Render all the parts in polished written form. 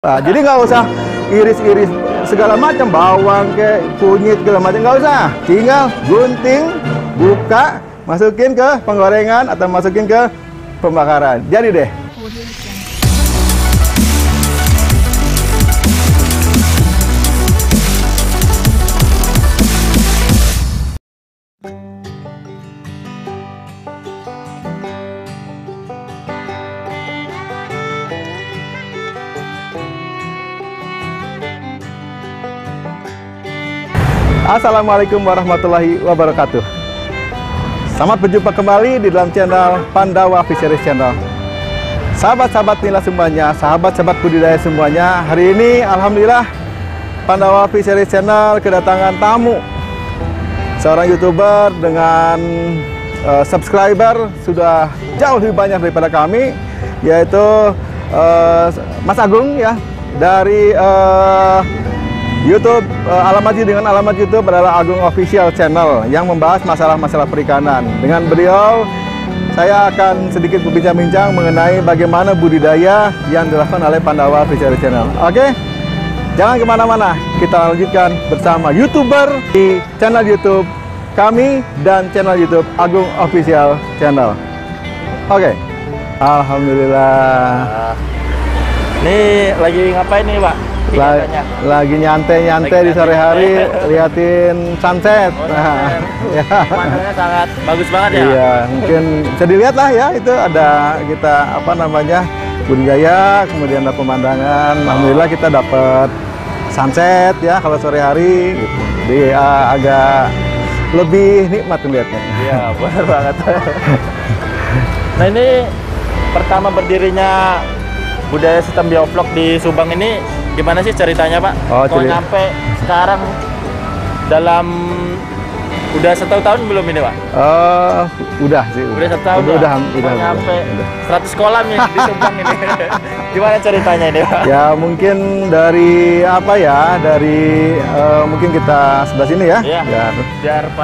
Nah, jadi nggak usah iris-iris segala macam, bawang kayak kunyit segala macam, nggak usah. Tinggal gunting, buka, masukin ke penggorengan atau masukin ke pembakaran. Jadi deh. Assalamualaikum warahmatullahi wabarakatuh. Selamat berjumpa kembali di dalam channel Pandawa Fisheries Channel. Sahabat-sahabat nila semuanya, sahabat-sahabat budidaya semuanya, hari ini alhamdulillah Pandawa Fisheries Channel kedatangan tamu, seorang YouTuber dengan subscriber sudah jauh lebih banyak daripada kami, yaitu Mas Agung ya, dari YouTube. Dengan alamat YouTube adalah Agung Official Channel yang membahas masalah-masalah perikanan. Dengan beliau saya akan sedikit berbincang-bincang mengenai bagaimana budidaya yang dilakukan oleh Pandawa Fisheries Channel. Oke, jangan kemana-mana, kita lanjutkan bersama YouTuber di channel YouTube kami dan channel YouTube Agung Official Channel. Oke, alhamdulillah. Ini lagi ngapain nih, Pak? Lagi nyantai-nyantai di sore hari, liatin sunset. Nah, ya. Pemandangannya sangat bagus banget ya. Iya, mungkin bisa dilihat lah ya, itu ada kita budidaya, kemudian ada pemandangan. Alhamdulillah kita dapat sunset ya kalau sore hari gitu. Jadi agak lebih nikmat melihatnya. Iya, benar banget. Nah, ini pertama berdirinya budaya sistem biovlog di Subang ini gimana sih ceritanya, Pak? Kok nyampe sekarang dalam udah 1 tahun belum ini, Pak? Udah sih. Udah 1 tahun. Udah nyampe 100 kolam nih di Subang ini. Gimana ceritanya ini, Pak? Ya mungkin dari mungkin kita sebelah sini ya. Iya.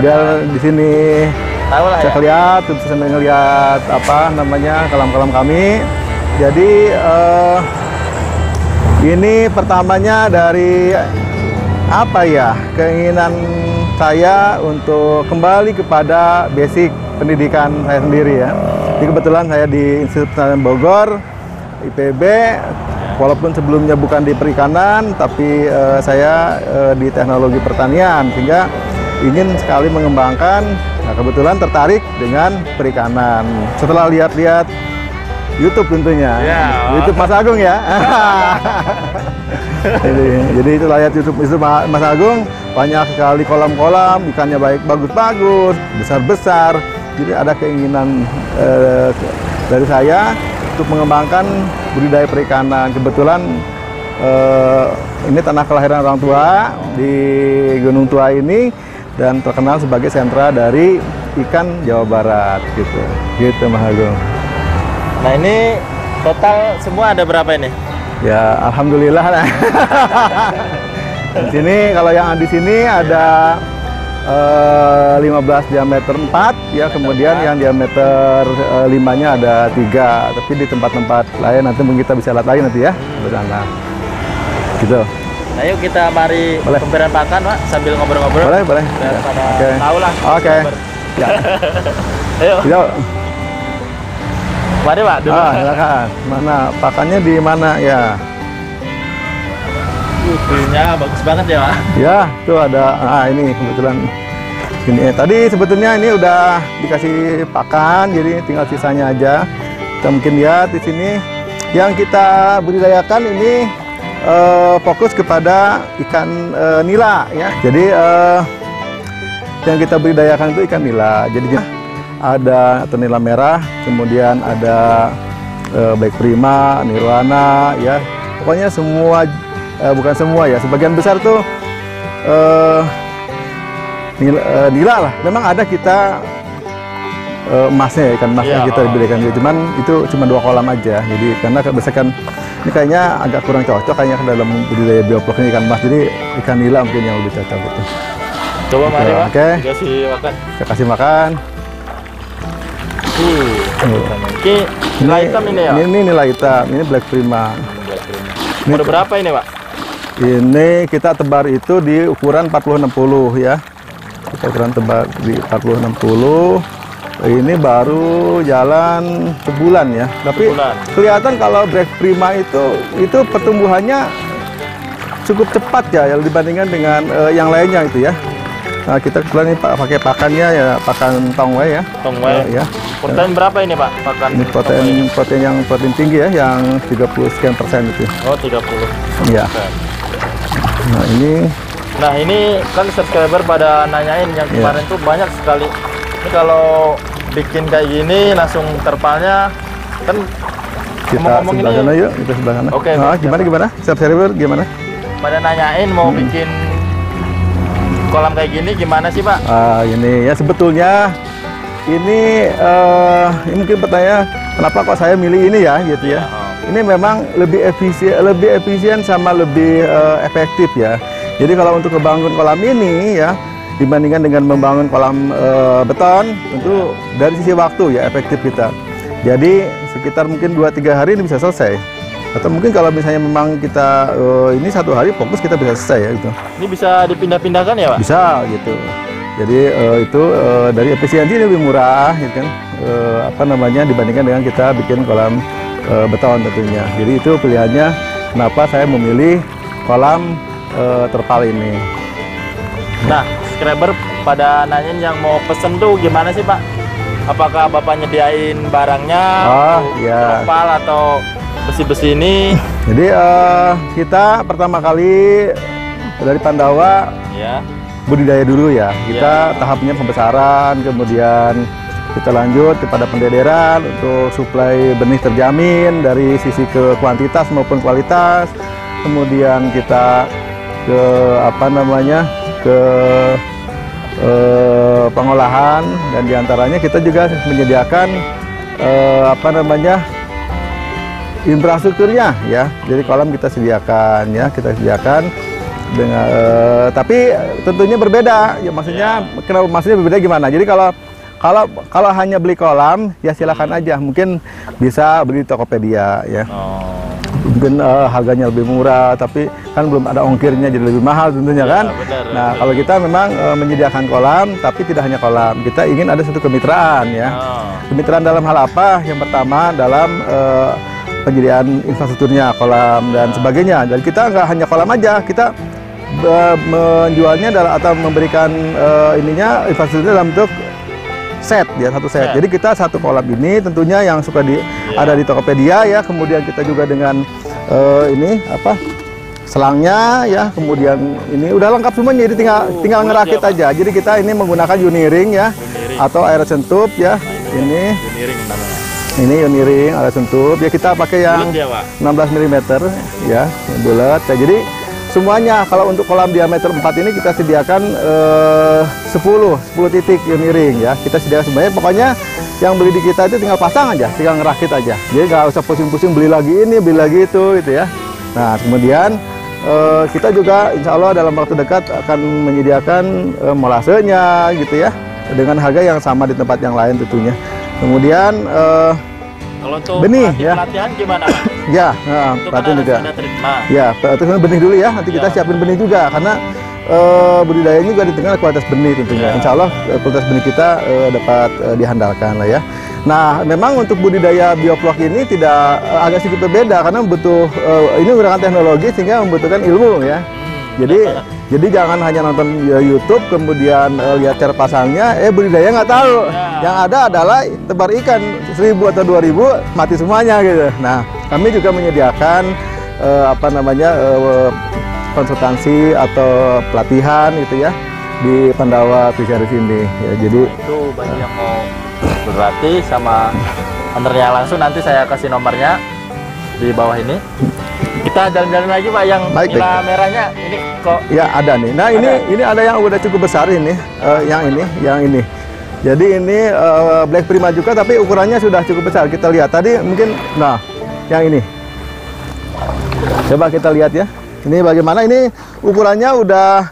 Biar di sini tahu lah bisa lihat, bisa ngelihat kolam-kolam kami. Jadi ini pertamanya dari keinginan saya untuk kembali kepada basic pendidikan saya sendiri ya. Jadi kebetulan saya di Institut Pertanian Bogor, IPB, walaupun sebelumnya bukan di perikanan, tapi saya di teknologi pertanian, sehingga ingin sekali mengembangkan. Nah, kebetulan tertarik dengan perikanan. Setelah lihat-lihat YouTube tentunya, YouTube Mas Agung ya. jadi setelah lihat YouTube itu Mas Agung, banyak sekali kolam-kolam, ikannya bagus-bagus, besar-besar. Jadi ada keinginan dari saya untuk mengembangkan budidaya perikanan. Kebetulan ini tanah kelahiran orang tua di Gunung Tua ini, dan terkenal sebagai sentra dari ikan Jawa Barat gitu Mas Agung. Nah, ini total semua ada berapa ini? Ya, alhamdulillah lah. Di sini kalau yang di sini ada 15 diameter 4 ya, kemudian yang diameter 5-nya ada 3, tapi di tempat-tempat lain nanti mungkin kita bisa lihat lagi nanti ya di sana. Gitu. Nah, yuk kita mari pemberian pakan, Pak, sambil ngobrol-ngobrol. Boleh. Daripada tahu lah. Oke. Ya. Ayo. Yuk. Mari, Pak, dulu. Silakan. Mana pakannya di mana ya? View-nya bagus banget ya, Pak. Ya, tuh ada. Ini kebetulan ini. Tadi sebetulnya ini udah dikasih pakan, jadi tinggal sisanya aja. Kita mungkin lihat di sini yang kita budidayakan ini fokus kepada ikan nila ya. Jadi yang kita budidayakan itu ikan nila. Jadi ada nila merah, kemudian ada Black Prima, Nirwana ya. Pokoknya semua, bukan semua ya, sebagian besar tuh nila lah. Memang ada kita emasnya ya, ikan emasnya kita diberikan, cuman itu cuma 2 kolam aja. Jadi karena berdasarkan ini kayaknya agak kurang cocok kayaknya dalam budidaya biovlog ini ikan emas, jadi ikan nila mungkin yang lebih cocok gitu. Coba mari, Pak. Oke. Kasih makan. Kita kasih makan. Ini nilai hitam ini ya? Ini nilai hitam, ini Black Prima. Udah berapa ini Pak? Ini kita tebar itu di ukuran 40-60 ya. Kita ukuran tebar di 40-60. Ini baru jalan sebulan ya. Tapi kelihatan kalau Black Prima itu pertumbuhannya cukup cepat ya dibandingkan dengan yang lainnya itu ya. Nah, kita kebetulan ini pakai pakannya ya, pakan Tongwei ya. Tongwei. Ya. Protein berapa ini Pak? Pakan ini protein yang protein tinggi ya, yang 30% itu. Oh, 30. Iya. Nah, ini kan subscriber pada nanyain yang kemarin tuh banyak sekali. Ini kalau bikin kayak gini langsung terpalnya kan kita sebelah sana yuk, kita sebelah sana. Oke. Nah, gimana? Subscriber gimana? Pada nanyain mau bikin kolam kayak gini gimana sih Pak? Ini ya sebetulnya ini mungkin pertanyaan kenapa kok saya milih ini ya gitu ya. Ini memang lebih efisien sama lebih efektif ya. Jadi kalau untuk membangun kolam ini ya dibandingkan dengan membangun kolam beton, tentu dari sisi waktu ya efektif kita. Jadi sekitar mungkin 2-3 hari ini bisa selesai. Atau mungkin kalau misalnya memang kita ini 1 hari fokus kita bisa selesai ya gitu. Ini bisa dipindah-pindahkan ya Pak? Bisa gitu. Jadi itu dari efisiensi lebih murah gitu kan. Dibandingkan dengan kita bikin kolam beton tentunya. Jadi itu pilihannya kenapa saya memilih kolam terpal ini. Nah, subscriber pada nanyain yang mau pesen tuh gimana sih Pak? Apakah Bapak nyediain barangnya? Terpal atau besi-besi ini? Jadi kita pertama kali dari Pandawa budidaya dulu ya. Kita tahapnya pembesaran, kemudian kita lanjut kepada pendederan untuk suplai benih terjamin dari sisi ke kuantitas maupun kualitas. Kemudian kita ke pengolahan, dan diantaranya kita juga menyediakan infrastrukturnya ya. Jadi kolam kita sediakan ya, dengan tapi tentunya berbeda ya, maksudnya berbeda gimana? Jadi kalau hanya beli kolam ya silakan aja, mungkin bisa beli di Tokopedia ya. Mungkin harganya lebih murah, tapi kan belum ada ongkirnya jadi lebih mahal tentunya kan. Nah, kalau kita memang menyediakan kolam, tapi tidak hanya kolam, kita ingin ada satu kemitraan ya. Kemitraan dalam hal apa? Yang pertama dalam penyediaan infrastrukturnya, kolam dan sebagainya. Dan kita nggak hanya kolam aja, kita menjualnya atau memberikan infrastrukturnya dalam bentuk set ya, satu set. Jadi kita satu kolam ini tentunya yang suka ada di Tokopedia ya, kemudian kita juga dengan selangnya ya, kemudian ini udah lengkap semuanya, jadi tinggal ngerakit aja. Jadi kita ini menggunakan Uniring ya, atau air sentup ya. Ini Uniring air sentup ya, kita pakai yang 16 mm ya, bulat ya. Jadi semuanya kalau untuk kolam diameter 4 ini kita sediakan 10 titik Uniring ya. Kita sediakan semuanya, pokoknya yang beli di kita itu tinggal pasang aja, tinggal ngerakit aja. Jadi nggak usah pusing-pusing beli lagi ini, beli lagi itu gitu ya. Nah, kemudian kita juga insya Allah dalam waktu dekat akan menyediakan molasenya gitu ya, dengan harga yang sama di tempat yang lain tentunya. Kemudian kalau untuk benih pelatihan gimana? Ya, pelatihan juga. Ya, pelatihan benih dulu ya. Nanti kita siapin benih juga, karena budidayanya juga di tengah kualitas benih tentunya. Insya Allah kualitas benih kita dapat dihandalkan lah ya. Nah, memang untuk budidaya bioflok ini tidak agak sedikit berbeda, karena butuh ini menggunakan teknologi sehingga membutuhkan ilmu ya. Jadi jangan hanya nonton YouTube kemudian lihat cara pasangnya, budidaya nggak tahu. Yang ada adalah tebar ikan 1000 atau 2000 mati semuanya gitu. Nah, kami juga menyediakan konsultansi atau pelatihan gitu ya di Pandawa Fisheries ini. Ya, jadi itu bagi yang mau berlatih sama ownernya langsung, nanti saya kasih nomornya di bawah ini. Kita jalan-jalan lagi Pak, yang nila merahnya ini kok. Ya ada nih. Nah ini ada yang udah cukup besar ini, yang ini. Jadi ini Black Prima juga, tapi ukurannya sudah cukup besar. Kita lihat tadi mungkin, nah yang ini. Coba kita lihat ya. Ini bagaimana? Ini ukurannya udah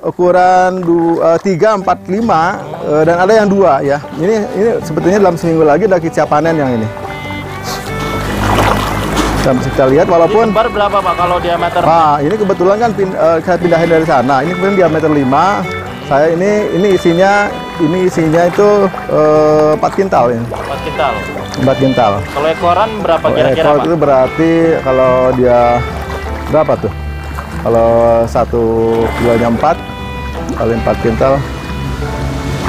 ukuran 3, 4, 5 dan ada yang 2 ya. Ini sebetulnya dalam seminggu lagi udah siap panen yang ini. Dan bisa kita lihat walaupun kembar berapa Pak kalau diameter? Nah, ini kebetulan kan saya pindahin dari sana. Ini kemudian diameter 5. Saya ini isinya itu 4 kintal ini. 4 kintal. 4 kintal. Kalau ekoran berapa kira-kira Ekor Pak? itu berarti kalau dia berapa tuh? Kalau 1 kilonya 4 kali 4 kintal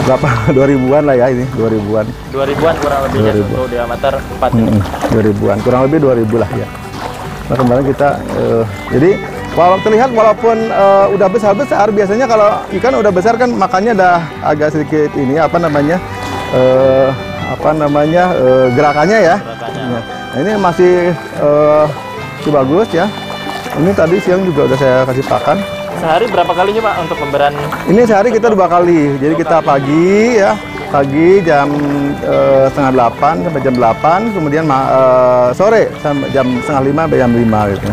berapa? 2000-an lah ya ini, 2000-an. 2000-an kurang lebih ya, untuk diameter 4 ini. 2000-an, kurang lebih 2000 lah ya. Nah kemarin kita, jadi terlihat walaupun udah besar-besar, biasanya kalau ikan udah besar kan makannya udah agak sedikit ini, gerakannya ya. Gerakannya. Nah ini masih bagus ya. Ini tadi siang juga udah saya kasih pakan. Sehari berapa kali sih Pak untuk pemberian? Ini sehari kita 2 kali. Jadi kita pagi ya, pagi jam setengah 8 sampai jam 8, kemudian sore sampai jam setengah 5 sampai jam 5 gitu.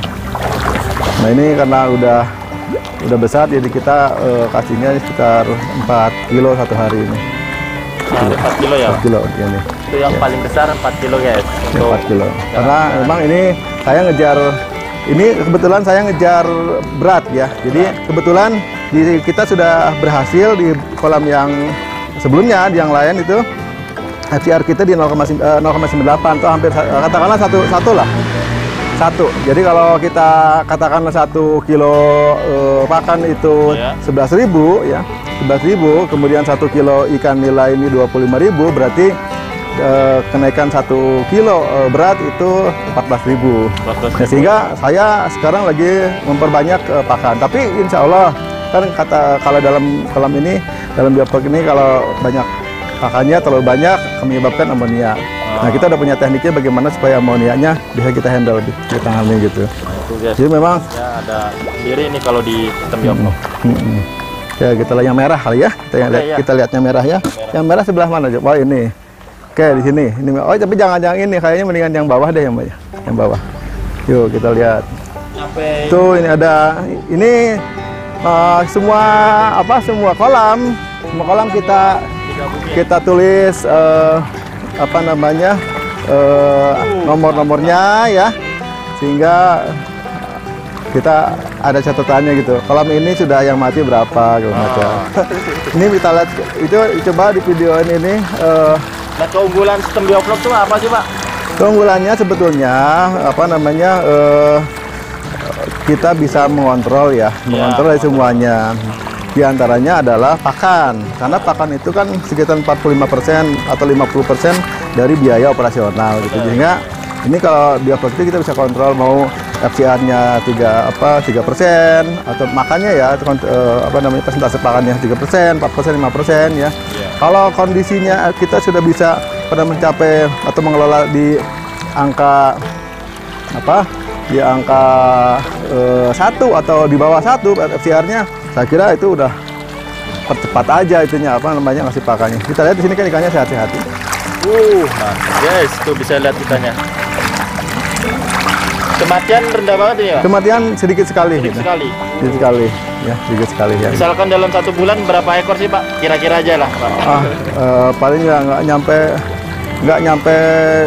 Nah ini karena udah besar, jadi kita kasihnya sekitar 4 kilo satu hari ini. 4 kilo ya? 4 kilo ini. Itu yang paling besar 4 kilo guys. Untuk 4 kilo. Karena memang ini saya ngejar. Ini kebetulan saya ngejar berat ya. Jadi kebetulan kita sudah berhasil di kolam yang sebelumnya, di yang lain itu FCR kita di 0,98 atau hampir katakanlah satu lah. Jadi kalau kita katakanlah 1 kilo pakan itu 11.000 ya. 11.000, kemudian 1 kilo ikan nilai ini 25.000, berarti kenaikan 1 kilo berat itu 14.000. Nah, sehingga saya sekarang lagi memperbanyak pakan. Tapi insya Allah kan kalau dalam kolam ini, dalam biopok ini, kalau banyak pakannya terlalu banyak menyebabkan amonia. Nah kita udah punya tekniknya bagaimana supaya amonianya bisa kita handle di tangannya gitu. Nah, itu guys. Jadi memang ya ada sendiri ini kalau di sistem biopok. Ya kita lihat yang merah kali ya. Kita lihatnya merah ya. Yang merah sebelah mana? Oh ini. Oke di sini. Ini. Oh tapi jangan ini. Kayaknya mendingan yang bawah deh yang banyak. Yang bawah. Yuk kita lihat. Tuh ini ada. Ini semua kolam. Semua kolam kita tulis nomor-nomornya ya. Sehingga kita ada catatannya gitu. Kolam ini sudah yang mati berapa gitu macam. Ini kita lihat itu coba di video ini. Nah keunggulan sistem biopok itu apa sih Pak? Keunggulannya sebetulnya kita bisa mengontrol ya, mengontrol semuanya. Di antaranya adalah pakan, karena pakan itu kan sekitar 45% atau 50% dari biaya operasional gitu. Sehingga ini kalau biopok itu kita bisa kontrol mau FCR-nya 3% atau makannya ya persentase pakannya 3%, 4%, 5% ya. Kalau kondisinya kita sudah bisa pada mencapai atau mengelola di angka di angka 1 atau di bawah 1 FCR-nya, saya kira itu udah percepat aja itunya ngasih pakannya. Kita lihat di sini kan ikannya sehat-sehat. Nah, guys, tuh bisa lihat ikannya. Kematian rendah banget ini ya? Kematian sedikit sekali. Sedikit sekali ya. Misalkan dalam 1 bulan berapa ekor sih Pak? Kira-kira aja lah Pak. Paling nggak nyampe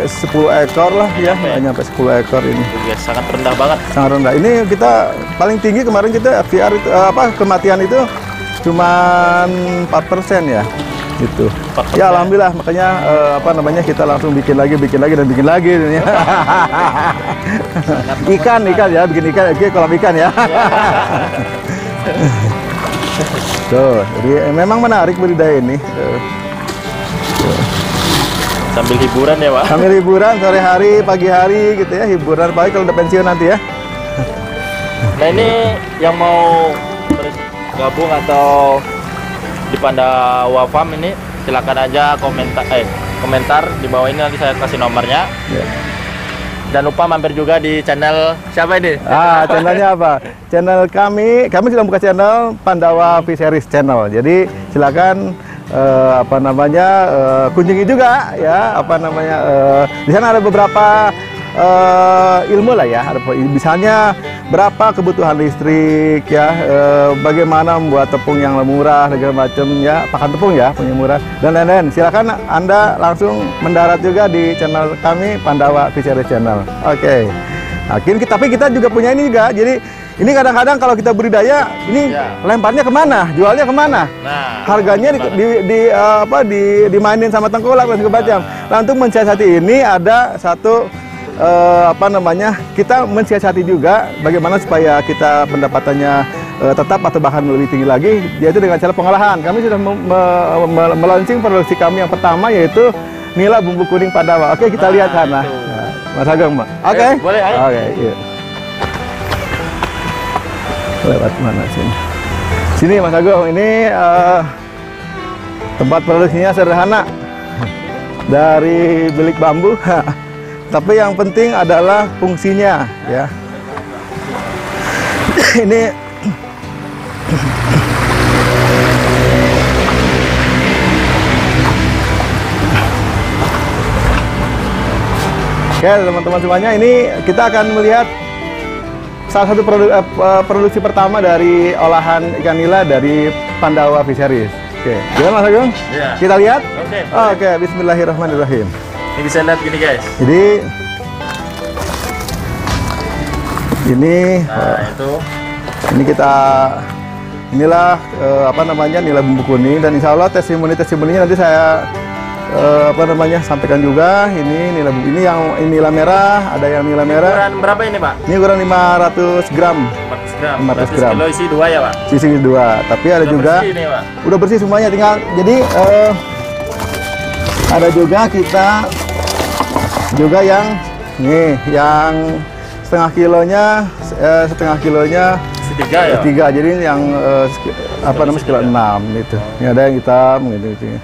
10 ekor lah ya. Nggak nyampe 10 ekor ini. Guys, sangat rendah banget. Sangat rendah. Ini kita paling tinggi kemarin kita FCR itu kematian itu cuman 4% ya. Gitu. Ya alhamdulillah, makanya kita langsung bikin lagi ya. ikan ya, bikin ikan kolam ikan ya. Tuh, jadi memang menarik budidaya ini. Sambil hiburan ya Pak? Sambil hiburan sore hari, pagi hari gitu ya, hiburan baik kalau udah pensiun nanti ya. Nah ini yang mau gabung atau di Pandawa Farm ini silakan aja komentar di bawah ini, nanti saya kasih nomornya. Jangan lupa mampir juga di channel siapa ini? Channelnya apa? Channel kami sudah buka channel Pandawa Fisheries Channel. Jadi silakan kunjungi juga ya, di sana ada beberapa ilmu lah ya, misalnya berapa kebutuhan listrik ya, bagaimana membuat tepung yang murah segala macam ya, pakan tepung ya punya murah dan lain-lain. Silakan Anda langsung mendarat juga di channel kami Pandawa Fisheries Channel. Oke. Tapi kita juga punya ini juga. Jadi ini kadang-kadang kalau kita budidaya, ini lemparnya kemana, jualnya kemana? Nah, harganya dimainin sama tengkulak dan segala macam. Nah, untuk mensiasati ini ada satu kita mensiasati juga bagaimana supaya kita pendapatannya tetap atau bahkan lebih tinggi lagi, yaitu dengan cara pengolahan. Kami sudah melaunching produksi kami yang pertama, yaitu nila bumbu kuning Pandawa. Oke, kita lihat sana. Nah, Mas Ageng, Mbak. Oke. Boleh, ayo. Oke, iya. Lewat mana sini? Sini Mas Agung, ini tempat produksinya sederhana dari bilik bambu. Tapi yang penting adalah fungsinya, ya. Ini oke, teman-teman semuanya, ini kita akan melihat salah satu produksi pertama dari olahan ikan nila dari Pandawa Fisheries. Oke, gimana Mas Agung? Iya. Kita lihat? Oke. Bismillahirrahmanirrahim. Ini bisa lihat gini guys. Jadi ini nila bumbu kuning, dan insya Allah testimoninya nanti saya sampaikan juga. Ini nila merah, ada yang nila merah. Ukuran berapa ini Pak? Ini ukuran 500 gram. 500 gram. Kilo isi 2 ya Pak? Isi 2. Tapi ada udah juga bersih ini, Pak. Udah bersih semuanya, tinggal jadi ada juga yang setengah kilonya Tiga ya? 3, jadi yang kilo 6 gitu. Ini ada yang hitam gitu.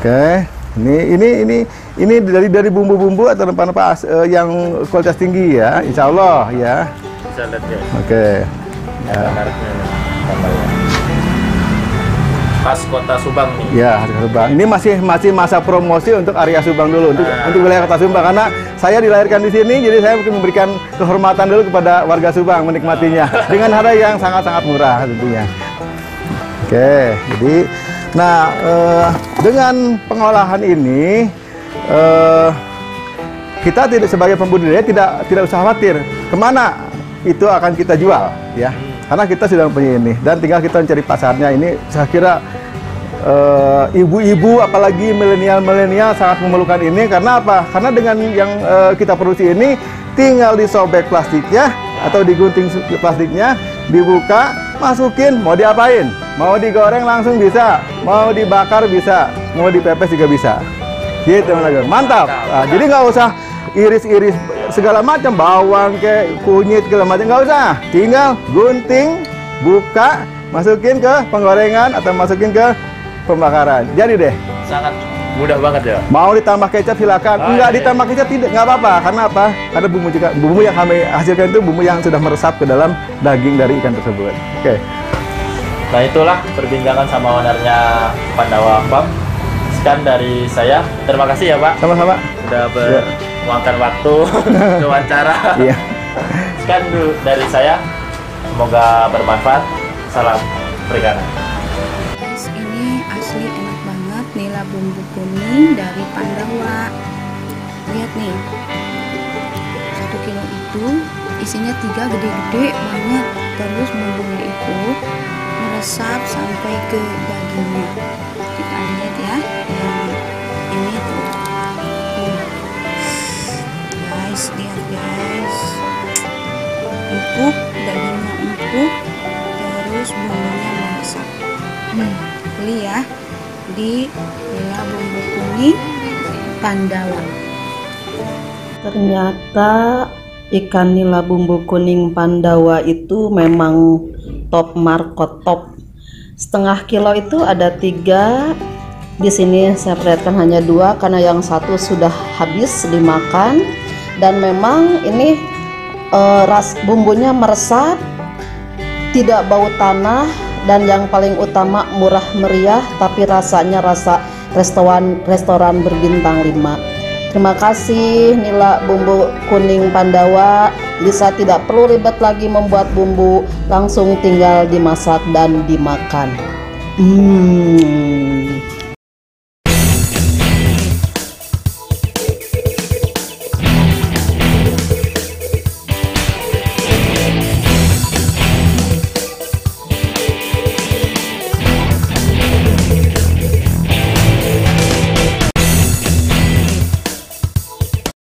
Oke, ini dari bumbu-bumbu atau rempah-rempah yang kualitas tinggi ya, insya Allah ya. Bisa lihat guys. Oke. Ya. Menariknya ini, khas kota Subang nih. Ya, Subang. Ini masih masa promosi untuk area Subang dulu, untuk wilayah kota Subang, karena saya dilahirkan di sini, jadi saya mungkin memberikan kehormatan dulu kepada warga Subang menikmatinya dengan harga yang sangat-sangat murah tentunya. Oke, jadi dengan pengolahan ini kita sebagai pembudidaya tidak usah khawatir kemana itu akan kita jual, ya. Karena kita sudah mempunyai ini, dan tinggal kita mencari pasarnya. Ini saya kira ibu-ibu apalagi milenial sangat memerlukan ini. Karena apa? Karena dengan yang kita produksi ini tinggal disobek plastiknya atau digunting plastiknya, dibuka, masukin, mau diapain? Mau digoreng langsung bisa, mau dibakar bisa, mau dipepes juga bisa. Gitu teman-teman, mantap. Nah, jadi nggak usah iris-iris segala macam, bawang kunyit segala macam, nggak usah. Tinggal gunting, buka, masukin ke penggorengan atau masukin ke pembakaran. Jadi deh. Sangat mudah banget ya. Mau ditambah kecap silakan. Enggak ditambah kecap nggak apa-apa. Karena apa? Karena bumbu yang kami hasilkan itu bumbu yang sudah meresap ke dalam daging dari ikan tersebut. Oke. Nah, itulah perbincangan sama ownernya Pandawa Farm. Sekian dari saya. Terima kasih ya Pak. Sama-sama. Udah meluangkan waktu wawancara. Iya. Sekian dulu dari saya. Semoga bermanfaat. Salam perikanan. Guys, ini asli enak banget nila bumbu kuning dari Pandawa. Lihat nih, 1 kilo itu isinya 3 gede-gede banget. Terus bumbunya itu meresap sampai ke dagingnya. Kita lihat ya, yang ini tuh. Guys, lihat guys, empuk, dagingnya empuk, terus bumbunya meresap. Beli ya di nila bumbu kuning Pandawa. Ternyata ikan nila bumbu kuning Pandawa itu memang top markot top. Setengah kilo itu ada 3. Di sini saya perlihatkan hanya 2 karena yang satu sudah habis dimakan. Dan memang ini bumbunya meresap, tidak bau tanah, dan yang paling utama murah meriah, tapi rasanya rasa restoran berbintang 5. Terima kasih nila bumbu kuning Pandawa. Bisa tidak perlu ribet lagi membuat bumbu, langsung tinggal dimasak dan dimakan.